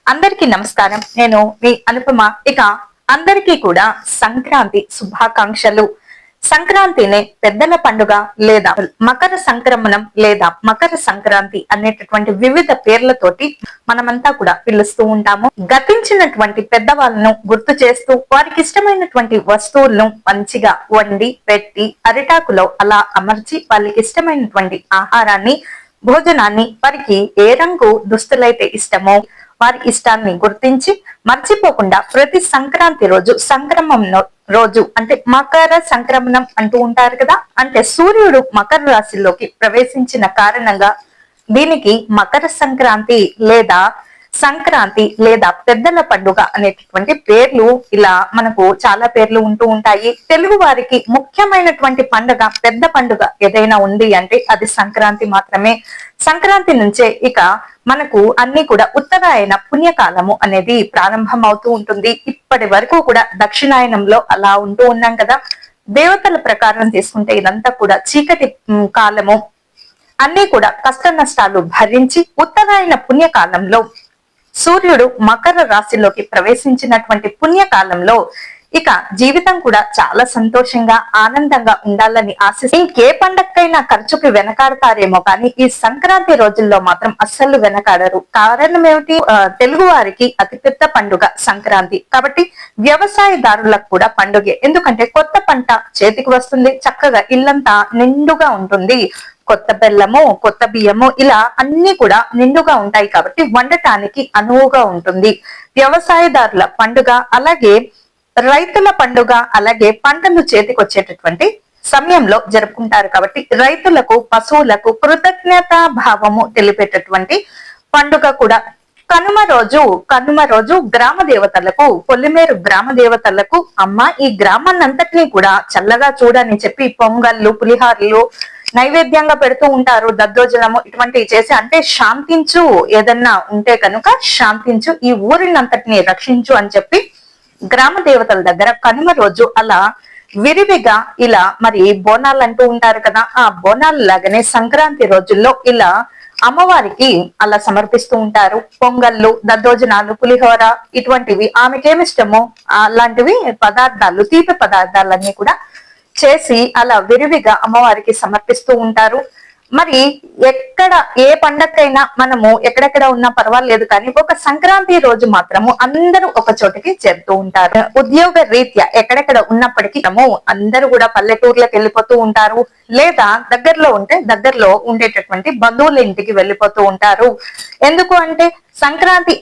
అందరికీ నమస్కారం. నేను మీ అనుపమ. ఇక అందరికీ కూడా సంక్రాంతి శుభాకాంక్షలు. సంక్రాంతినే పెద్దల పండుగ లేదా మకర సంక్రమణం లేదా మకర సంక్రాంతి అనేటటువంటి వివిధ పేర్లతోటి మనమంతా కూడా పిలుస్తూ ఉంటాము. గతించినటువంటి పెద్దవాళ్ళను గుర్తు చేస్తూ వారికి ఇష్టమైనటువంటి వస్తువులను మంచిగా వండి పెట్టి అరిటాకులో అలా అమర్చి వాళ్ళకి ఇష్టమైనటువంటి ఆహారాన్ని భోజనాన్ని వారికి ఏ రంగు దుస్తులైతే ఇష్టమో వారి ఇష్టాన్ని గుర్తించి మర్చిపోకుండా ప్రతి సంక్రాంతి రోజు సంక్రమం రోజు అంటే మకర సంక్రమణం అంటూ ఉంటారు కదా, అంటే సూర్యుడు మకర రాశిలోకి ప్రవేశించిన కారణంగా దీనికి మకర సంక్రాంతి లేదా సంక్రాంతి లేదా పెద్దల పండుగ అనేటటువంటి పేర్లు ఇలా మనకు చాలా పేర్లు ఉంటూ ఉంటాయి. తెలుగు వారికి ముఖ్యమైనటువంటి పండుగ పెద్ద పండుగ ఏదైనా ఉంది అంటే అది సంక్రాంతి మాత్రమే. సంక్రాంతి నుంచే ఇక మనకు అన్ని కూడా ఉత్తరాయణ పుణ్యకాలము అనేది ప్రారంభం అవుతూ ఉంటుంది. ఇప్పటి వరకు కూడా దక్షిణాయనంలో అలా ఉంటూ ఉన్నాం కదా. దేవతల ప్రకారం తీసుకుంటే ఇదంతా కూడా చీకటి కాలము. అన్ని కూడా కష్ట నష్టాలు భరించి ఉత్తరాయణ పుణ్యకాలంలో సూర్యుడు మకర రాశిలోకి ప్రవేశించినటువంటి పుణ్యకాలంలో ఇక జీవితం కూడా చాలా సంతోషంగా ఆనందంగా ఉండాలని ఆశిస్తూ ఇంకే పండగకైనా ఖర్చుకి వెనకాడతారేమో కానీ ఈ సంక్రాంతి రోజుల్లో మాత్రం అస్సలు వెనకాడరు. కారణం ఏమిటి? తెలుగు వారికి అతిపెద్ద పండుగ సంక్రాంతి కాబట్టి వ్యవసాయదారులకు కూడా పండుగే. ఎందుకంటే కొత్త పంట చేతికి వస్తుంది, చక్కగా ఇల్లంతా నిండుగా ఉంటుంది. కొత్త బెల్లము, కొత్త బియ్యము ఇలా అన్ని కూడా నిండుగా ఉంటాయి కాబట్టి వండటానికి అనువుగా ఉంటుంది. వ్యవసాయదారుల పండుగ, అలాగే రైతుల పండుగ, అలాగే పంటలు చేతికొచ్చేటటువంటి సమయంలో జరుపుకుంటారు కాబట్టి రైతులకు పశువులకు కృతజ్ఞతా భావము తెలిపేటటువంటి పండుగ కూడా. కనుమ రోజు గ్రామ దేవతలకు, పొల్లిమేరు గ్రామ దేవతలకు అమ్మ ఈ గ్రామాన్నంతటినీ కూడా చల్లగా చూడని చెప్పి పొంగళ్ళు, పులిహారులు నైవేద్యంగా పెడుతూ ఉంటారు. దద్దోజనము ఇటువంటివి చేసి అంటే శాంతించు, ఏదన్నా ఉంటే కనుక శాంతించు, ఈ ఊరినంతటిని రక్షించు అని చెప్పి గ్రామ దేవతల దగ్గర కనుమ రోజు అలా విరివిగా ఇలా మరి బోనాలు అంటూ ఉంటారు కదా, ఆ బోనాలు లాగానే సంక్రాంతి రోజుల్లో ఇలా అమ్మవారికి అలా సమర్పిస్తూ ఉంటారు. పొంగళ్ళు, దద్దోజనాలు, పులిహోర ఇటువంటివి ఆమెకేమిష్టమో అలాంటివి పదార్థాలు, తీపి పదార్థాలన్నీ కూడా చేసి అలా విరివిగా అమ్మవారికి సమర్పిస్తూ ఉంటారు. మరి ఎక్కడ ఏ పండగకైనా మనము ఎక్కడెక్కడ ఉన్నా పర్వాలేదు కానీ ఒక సంక్రాంతి రోజు మాత్రము అందరూ ఒక చోటికి చేరుతూ ఉంటారు. ఉద్యోగ రీత్యా ఎక్కడెక్కడ ఉన్నప్పటికీ అందరూ కూడా పల్లెటూర్లకు వెళ్ళిపోతూ ఉంటారు, లేదా దగ్గరలో ఉంటే దగ్గరలో ఉండేటటువంటి బంధువుల ఇంటికి వెళ్ళిపోతూ ఉంటారు. ఎందుకు అంటే సంక్రాంతి